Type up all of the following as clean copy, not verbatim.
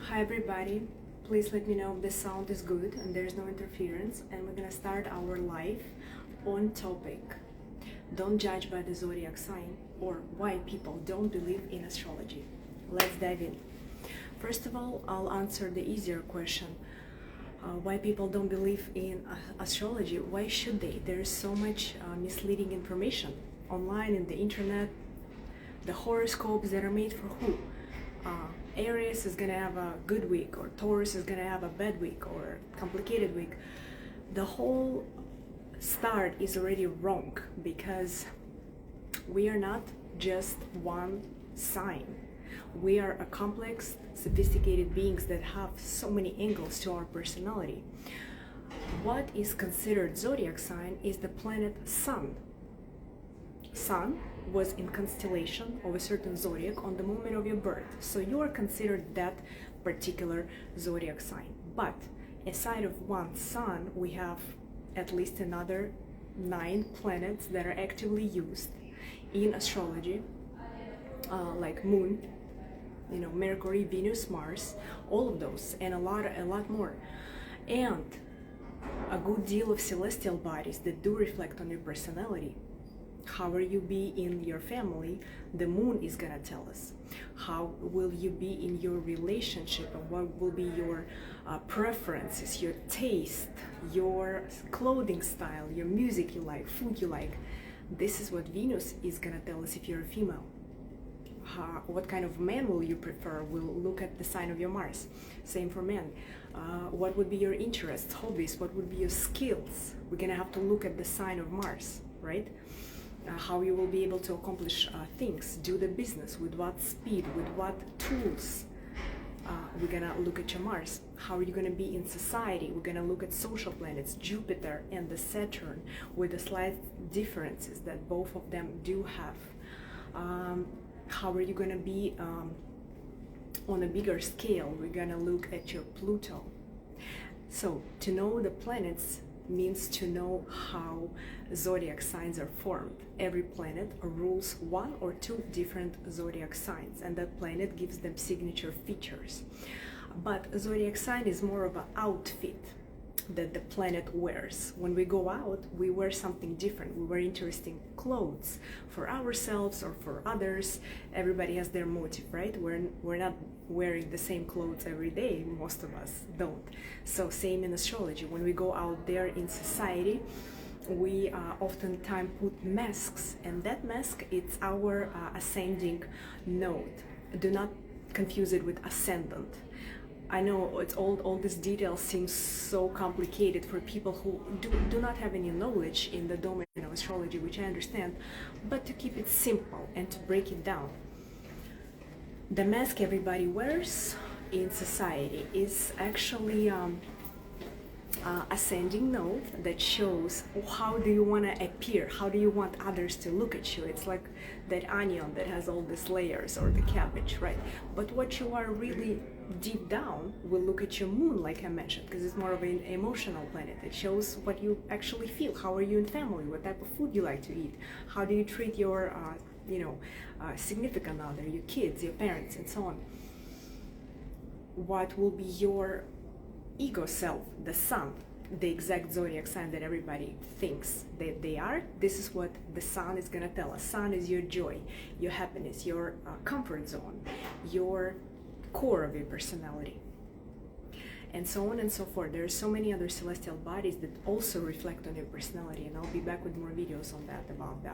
Hi everybody, please let me know if the sound is good and there's no interference, and we're gonna start our live on topic. Don't judge by the zodiac sign, or why people don't believe in astrology. Let's dive in. First of all, I'll answer the easier question. Why people don't believe in astrology? Why should they? There's so much misleading information online in the internet. The horoscopes that are made for who? Aries is gonna have a good week, or Taurus is gonna have a bad week or complicated week. The whole start is already wrong, because we are not just one sign. We are a complex, sophisticated beings that have so many angles to our personality. What is considered zodiac sign is the planet Sun. Sun was in constellation of a certain zodiac on the moment of your birth, so you are considered that particular zodiac sign. But aside of one sun, we have at least another 9 planets that are actively used in astrology, like Moon, Mercury, Venus, Mars, all of those, and a lot more, and a good deal of celestial bodies that do reflect on your personality. How will you be in your family? The moon is gonna tell us. How will you be in your relationship, and what will be your preferences, your taste, your clothing style, your music you like, food you like. This is what Venus is gonna tell us if you're a female. What kind of man will you prefer? We'll look at the sign of your Mars. Same for men. What would be your interests, hobbies? What would be your skills? We're gonna have to look at the sign of Mars, right? How you will be able to accomplish things, do the business, with what speed, with what tools. We're gonna look at your Mars. How are you gonna be in society? We're gonna look at social planets, Jupiter and the Saturn, with the slight differences that both of them do have. How are you gonna be on a bigger scale? We're gonna look at your Pluto. So to know the planets means to know how zodiac signs are formed. Every planet rules 1 or 2 different zodiac signs, and that planet gives them signature features. But zodiac sign is more of an outfit that the planet wears. When we go out, we wear something different. We wear interesting clothes for ourselves or for others. Everybody has their motive, right? We're not wearing the same clothes every day. Most of us don't. So same in astrology. When we go out there in society, we oftentimes put masks, and that mask, it's our ascending node. Do not confuse it with ascendant. I know it's all these details seem so complicated for people who do not have any knowledge in the domain of astrology, which I understand, but to keep it simple and to break it down, the mask everybody wears in society is actually ascending node that shows how do you want to appear, how do you want others to look at you. It's like that onion that has all these layers, or the cabbage, right? But what you are really deep down will look at your moon, like I mentioned, because it's more of an emotional planet. It shows what you actually feel. How are you in family? What type of food you like to eat? How do you treat your significant other, your kids, your parents, and so on. What will be your ego self, the sun, the exact zodiac sign that everybody thinks that they are? This is what the sun is gonna tell us. Sun is your joy, your happiness, your comfort zone, your core of your personality, and so on and so forth. There are so many other celestial bodies that also reflect on your personality, and I'll be back with more videos on that, about the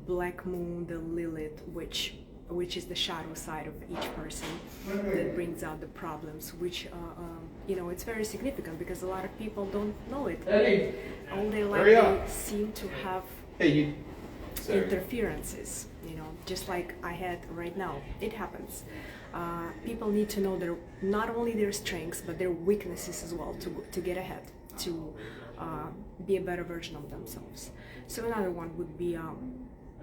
black moon, the Lilith, which is the shadow side of each person that brings out the problems, which it's very significant, because a lot of people don't know it. All their life they seem to have interferences, just like I had right now. It happens. People need to know not only their strengths but their weaknesses as well, to get ahead, to be a better version of themselves. So another one would be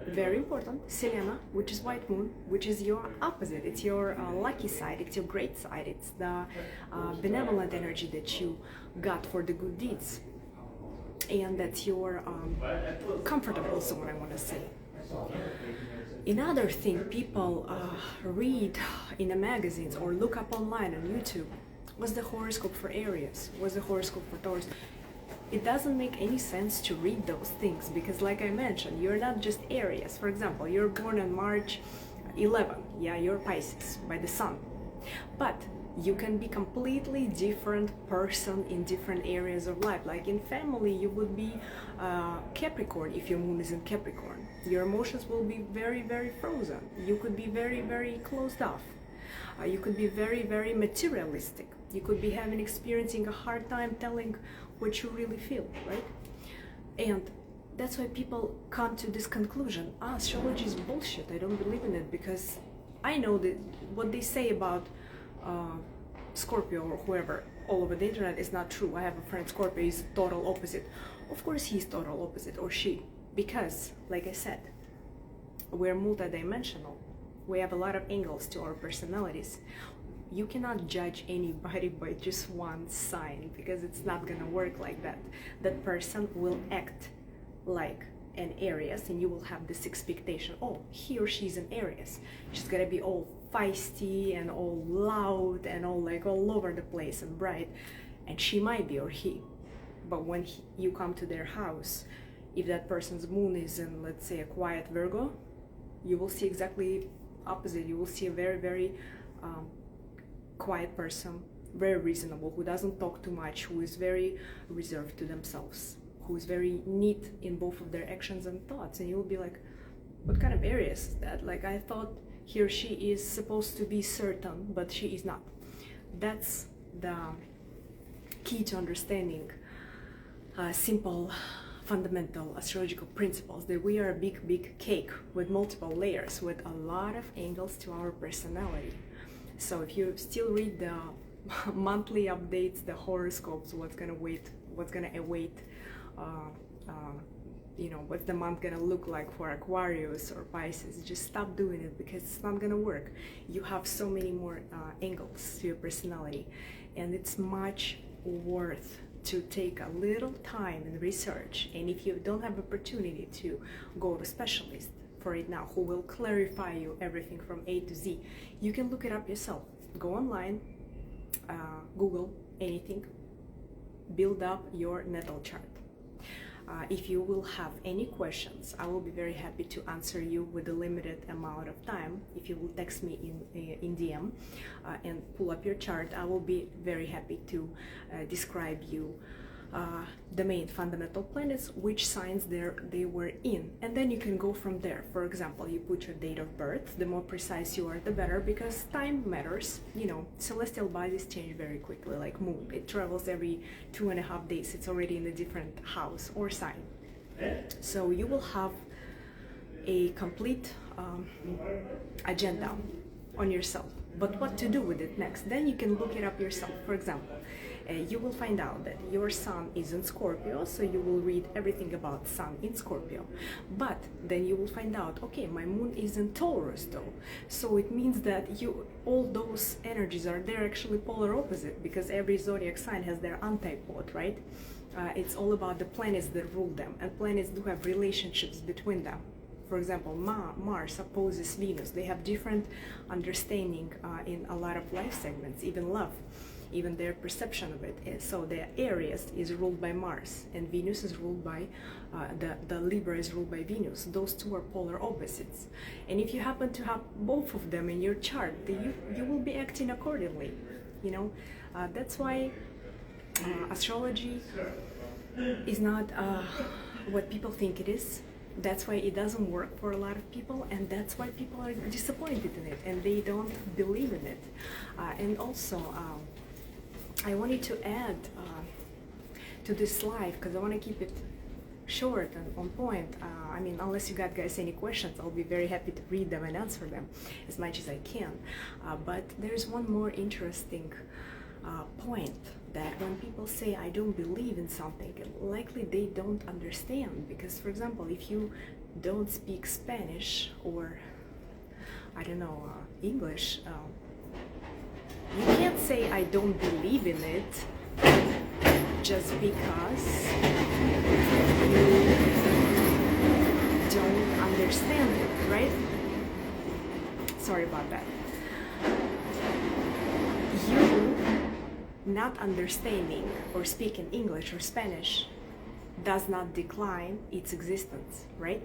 very important, Selena, which is white moon, which is your opposite. It's your lucky side, it's your great side, it's the benevolent energy that you got for the good deeds, and that's your comfortable zone, I want to say. Another thing people read in the magazines or look up online on YouTube, what's the horoscope for Aries? What's the horoscope for Taurus? It doesn't make any sense to read those things because, like I mentioned, you're not just Aries. For example, you're born on March 11, yeah, you're Pisces by the sun. But you can be completely different person in different areas of life. Like in family, you would be Capricorn if your moon is in Capricorn. Your emotions will be very, very frozen. You could be very, very closed off. You could be very, very materialistic. You could be experiencing a hard time telling what you really feel, right? And that's why people come to this conclusion. Astrology is bullshit. I don't believe in it because I know that what they say about Scorpio or whoever all over the internet is not true. I have a friend Scorpio is total opposite. Of course he's total opposite, or she, because like I said, we're multidimensional. We have a lot of angles to our personalities. You cannot judge anybody by just one sign because it's not gonna work like that. That person will act like an Aries and you will have this expectation, oh, he or she's an Aries. She's gonna be all feisty and all loud and all over the place and bright, and she might be, or he. But when you come to their house, if that person's moon is in, let's say, a quiet Virgo, you will see exactly opposite. You will see a very, very quiet person, very reasonable, who doesn't talk too much, who is very reserved to themselves, who is very neat in both of their actions and thoughts. And you'll be like, what kind of Aries is that? Like, I thought he or she is supposed to be certain, but she is not. That's the key to understanding simple fundamental astrological principles, that we are a big cake with multiple layers, with a lot of angles to our personality. So if you still read the monthly updates, the horoscopes, what's gonna await, what's the month gonna look like for Aquarius or Pisces, just stop doing it because it's not gonna work. You have so many more angles to your personality, and it's much worth to take a little time and research. And if you don't have opportunity to go to specialist for it now, who will clarify you everything from A to Z, you can look it up yourself. Go online, Google anything, build up your natal chart. If you will have any questions, I will be very happy to answer you with a limited amount of time. If you will text me in DM and pull up your chart, I will be very happy to describe you the main fundamental planets, which signs they were in, and then you can go from there. For example, you put your date of birth. The more precise you are, the better, because time matters. You know, celestial bodies change very quickly, like moon. It travels every 2.5 days. It's already in a different house or sign. So you will have a complete agenda on yourself, but what to do with it next, then you can look it up yourself. For example, you will find out that your sun is in Scorpio, so you will read everything about sun in Scorpio. But then you will find out, okay, my moon is in Taurus though, so it means that all those energies they're actually polar opposite, because every zodiac sign has their antipode, right? It's all about the planets that rule them, and planets do have relationships between them. For example, Mars opposes Venus. They have different understanding in a lot of life segments, even love, even their perception of it. So the Aries is ruled by Mars, and Venus is ruled by, the Libra is ruled by Venus. Those two are polar opposites. And if you happen to have both of them in your chart, you will be acting accordingly. You know, that's why astrology is not what people think it is. That's why it doesn't work for a lot of people, and that's why people are disappointed in it and they don't believe in it. And also, I wanted to add to this live, because I want to keep it short and on point. I mean, unless you got guys any questions, I'll be very happy to read them and answer them as much as I can. But there's one more interesting point, that when people say I don't believe in something, likely they don't understand. Because, for example, if you don't speak Spanish or, I don't know, English, you can't say I don't believe in it just because you don't understand it, right? Sorry about that. You not understanding or speaking English or Spanish does not decline its existence, right?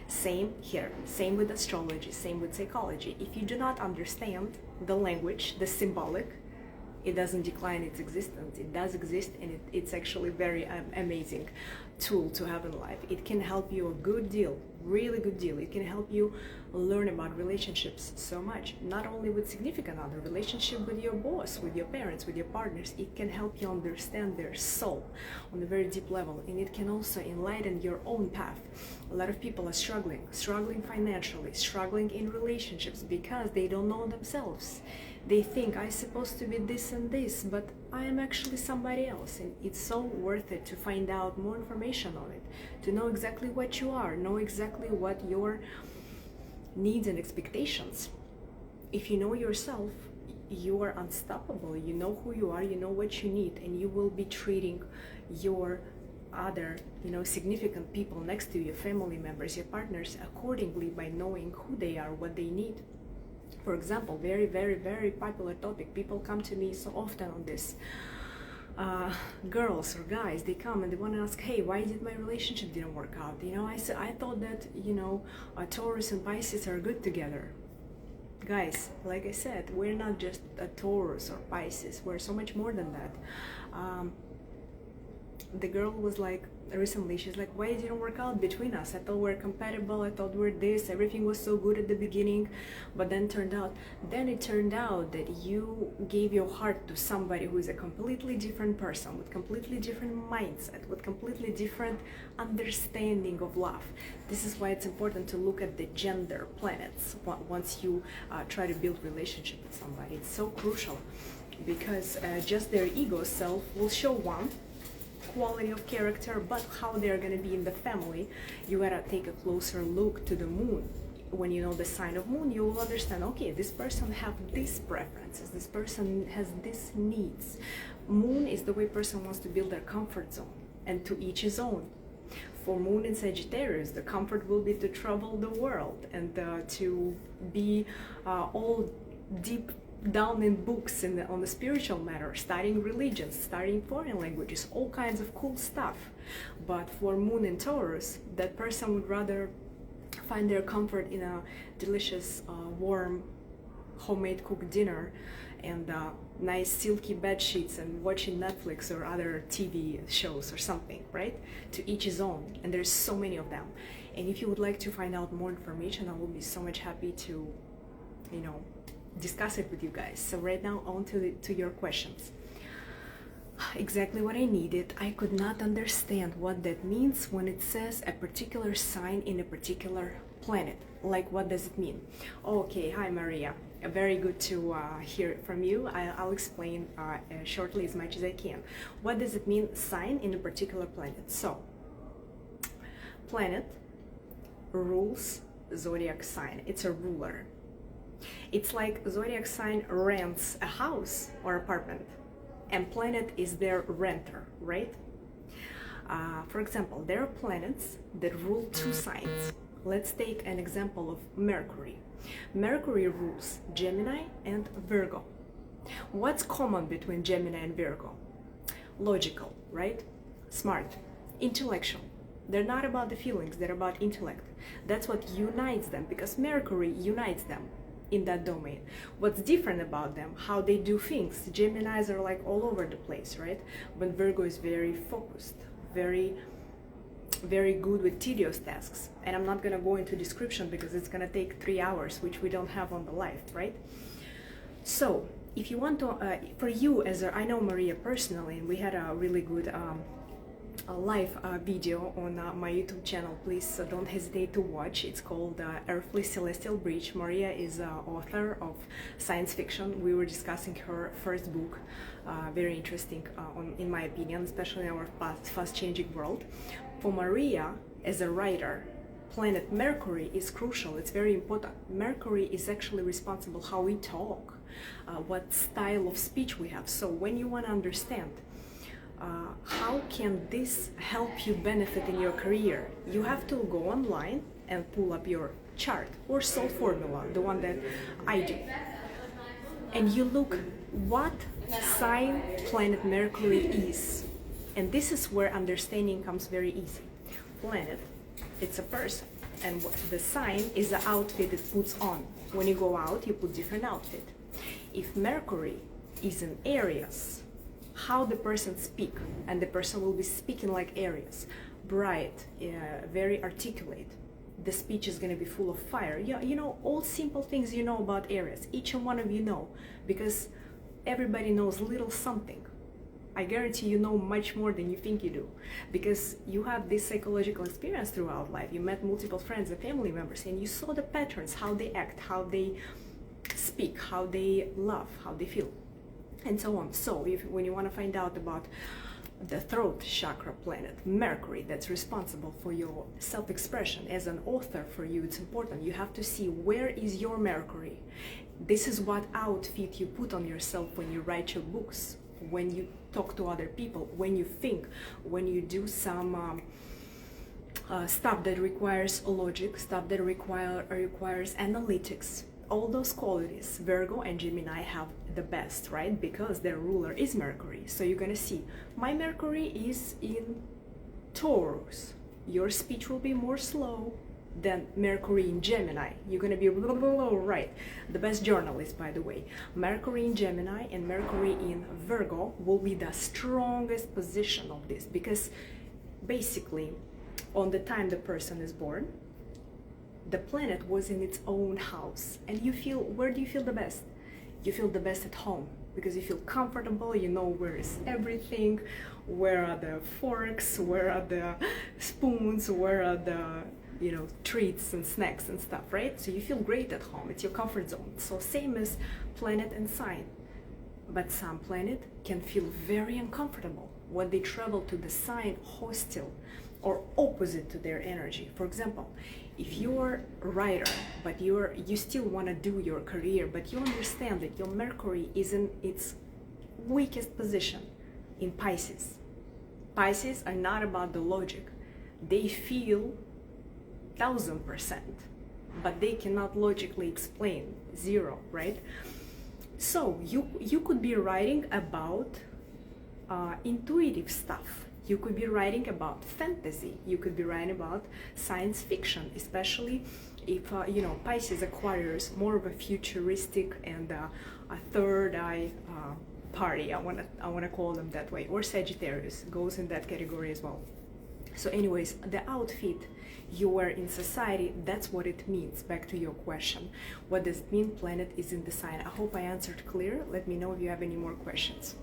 Same here, same with astrology, same with psychology. If you do not understand the language, the symbolic, it doesn't decline its existence. It does exist, and it's actually very amazing tool to have in life. It can help you a good deal, really good deal. It can help you learn about relationships so much, not only with significant other, relationship with your boss, with your parents, with your partners. It can help you understand their soul on a very deep level, and it can also enlighten your own path. A lot of people are struggling financially, struggling in relationships because they don't know themselves. They think I'm supposed to be this and this, but I am actually somebody else. And it's so worth it to find out more information on it, to know exactly what you are, know exactly what your needs and expectations. If you know yourself, you are unstoppable. You know who you are, you know what you need, and you will be treating your other, significant people next to you, your family members, your partners, accordingly by knowing who they are, what they need. For example, very, very, very popular topic. People come to me so often on this. Girls or guys, they come and they want to ask, hey, why did my relationship didn't work out? I thought that, Taurus and Pisces are good together. Guys, like I said, we're not just a Taurus or Pisces. We're so much more than that. The girl was like, recently, she's like, why it didn't work out between us? I thought we're compatible, I thought we're this, everything was so good at the beginning, but then it turned out that you gave your heart to somebody who is a completely different person, with completely different mindset, with completely different understanding of love. This is why it's important to look at the gender planets once you try to build relationship with somebody. It's so crucial, because just their ego self will show one quality of character, but how they're going to be in the family, you gotta take a closer look to the moon. When you know the sign of moon, you will understand, okay, this person have these preferences, this person has these needs. Moon is the way person wants to build their comfort zone, and to each his own. For moon in Sagittarius, the comfort will be to travel the world and to be all deep down in books on the spiritual matter, studying religions, studying foreign languages, all kinds of cool stuff. But for moon in Taurus, that person would rather find their comfort in a delicious, warm, homemade cooked dinner and nice silky bed sheets and watching Netflix or other TV shows or something, right? To each his own, and there's so many of them. And if you would like to find out more information, I will be so much happy to, discuss it with you guys. So right now, on to your questions. Exactly what I needed. I could not understand what that means when it says a particular sign in a particular planet. Like, what does it mean? Okay, hi Maria. Very good to hear from you. I'll explain shortly as much as I can. What does it mean, sign in a particular planet? So, planet rules zodiac sign. It's a ruler. It's like zodiac sign rents a house or apartment, and planet is their renter, right? For example, there are planets that rule two signs. Let's take an example of Mercury. Mercury rules Gemini and Virgo. What's common between Gemini and Virgo? Logical, right? Smart, intellectual. They're not about the feelings, they're about intellect. That's what unites them, because Mercury unites them in that domain. What's different about them? How they do things. Geminis are like all over the place, right? But Virgo is very focused, very good with tedious tasks. And I'm not gonna go into description because it's gonna take 3 hours, which we don't have on the live, right? So if you want to, for you I know Maria personally, and we had a really good a live video on my YouTube channel. Please don't hesitate to watch. It's called Earthly Celestial Bridge. Maria is an author of science fiction. We were discussing her first book, very interesting in my opinion, especially in our fast-changing world. For Maria, as a writer, planet Mercury is crucial. It's very important. Mercury is actually responsible how we talk, what style of speech we have. So when you want to understand how can this help you benefit in your career, you have to go online and pull up your chart or soul formula, the one that I do, and you look what sign planet Mercury is. And this is where understanding comes very easy. Planet, it's a person, and the sign is the outfit it puts on. When you go out, you put different outfit. If Mercury is in Aries, how the person speak, and the person will be speaking like Aries, bright, very articulate. The speech is going to be full of fire. You know, all simple things you know about Aries. Each and one of you know, because everybody knows little something. I guarantee you know much more than you think you do, because you have this psychological experience throughout life. You met multiple friends and family members, and you saw the patterns, how they act, how they speak, how they love, how they feel, and so on. So when you want to find out about the throat chakra planet, Mercury, that's responsible for your self-expression as an author, for you, it's important. You have to see where is your Mercury. This is what outfit you put on yourself when you write your books, when you talk to other people, when you think, when you do some stuff that requires logic, stuff that requires analytics. All those qualities Virgo and Gemini have the best, right? Because their ruler is Mercury. So you're gonna see, my Mercury is in Taurus. Your speech will be more slow than Mercury in Gemini. You're gonna be blah, blah, blah, right. The best journalist, by the way. Mercury in Gemini and Mercury in Virgo will be the strongest position of this, because basically on the time the person is born, the planet was in its own house, and you feel, where do you feel the best? You feel the best at home, because you feel comfortable, you know where is everything, where are the forks, where are the spoons, where are the, you know, treats and snacks and stuff, right? So you feel great at home, it's your comfort zone. So same as planet and sign. But some planet can feel very uncomfortable when they travel to the sign hostile or opposite to their energy. For example, if you're a writer, but you still want to do your career, but you understand that your Mercury is in its weakest position in Pisces. Pisces are not about the logic. They feel 1000%, but they cannot logically explain 0, right? So you could be writing about intuitive stuff. You could be writing about fantasy. You could be writing about science fiction, especially if you know, Pisces acquires more of a futuristic and a third eye party. I wanna call them that way. Or Sagittarius goes in that category as well. So, anyways, the outfit you wear in society, that's what it means. Back to your question, what does it mean? Planet is in the sign. I hope I answered clear. Let me know if you have any more questions.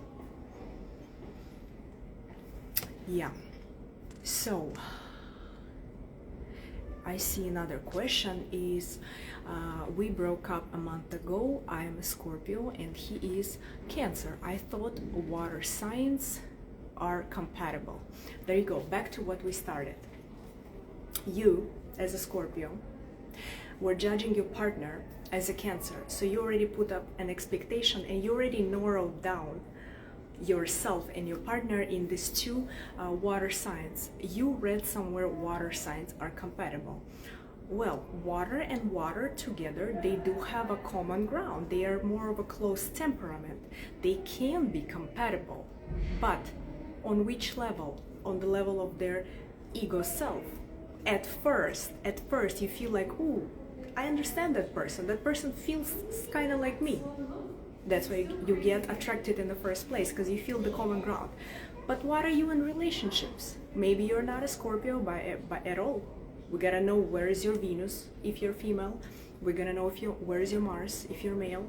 Yeah, so I see another question is, we broke up a month ago. I am a Scorpio and he is Cancer. I thought water signs are compatible. There you go, back to what we started. You, as a Scorpio, were judging your partner as a Cancer, so you already put up an expectation and you already narrowed down yourself and your partner in these two water signs. You read somewhere water signs are compatible. Well, water and water together, they do have a common ground. They are more of a close temperament. They can be compatible, but on which level? On the level of their ego self. At first you feel like, ooh, I understand that person. That person feels kind of like me. That's why you get attracted in the first place, because you feel the common ground. But what are you in relationships? Maybe you're not a Scorpio by at all. We gotta know where is your Venus if you're female. We're gonna know where is your Mars if you're male.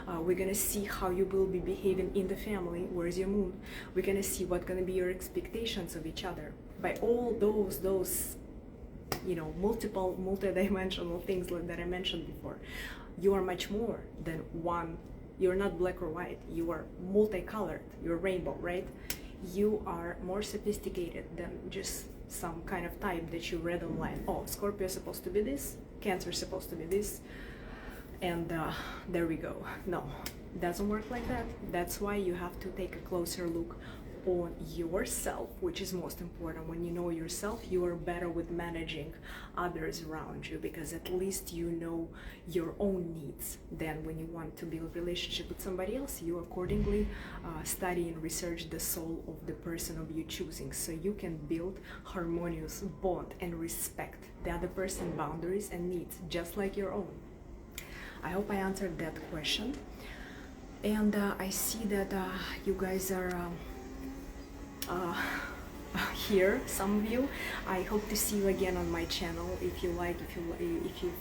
We're gonna see how you will be behaving in the family. Where is your Moon? We're gonna see what gonna be your expectations of each other. By all those you know, multi-dimensional things that I mentioned before. You are much more than one. You're not black or white. You are multicolored. You're rainbow, right? You are more sophisticated than just some kind of type that you read online. Oh, Scorpio is supposed to be this, Cancer is supposed to be this, and there we go. No, doesn't work like that. That's why you have to take a closer look on yourself, which is most important. When you know yourself, you are better with managing others around you, because at least you know your own needs. Then when you want to build relationship with somebody else, you accordingly study and research the soul of the person of you choosing, so you can build harmonious bond and respect the other person's boundaries and needs just like your own. I hope I answered that question. And I see that you guys are here, some of you. I hope to see you again on my channel. If you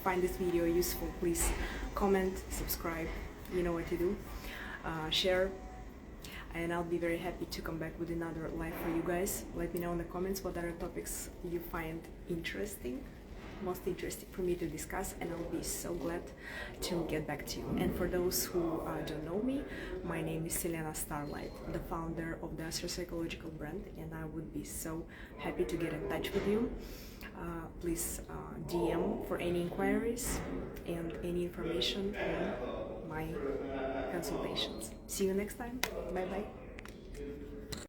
find this video useful, please comment, subscribe, you know what to do, share, and I'll be very happy to come back with another live for you guys. Let me know in the comments what other topics you find most interesting for me to discuss, and I'll be so glad to get back to you. And for those who don't know me, my name is Starlight, the founder of the Astropsychological brand, and I would be so happy to get in touch with you. Please DM for any inquiries and any information on my consultations. See you next time. Bye bye.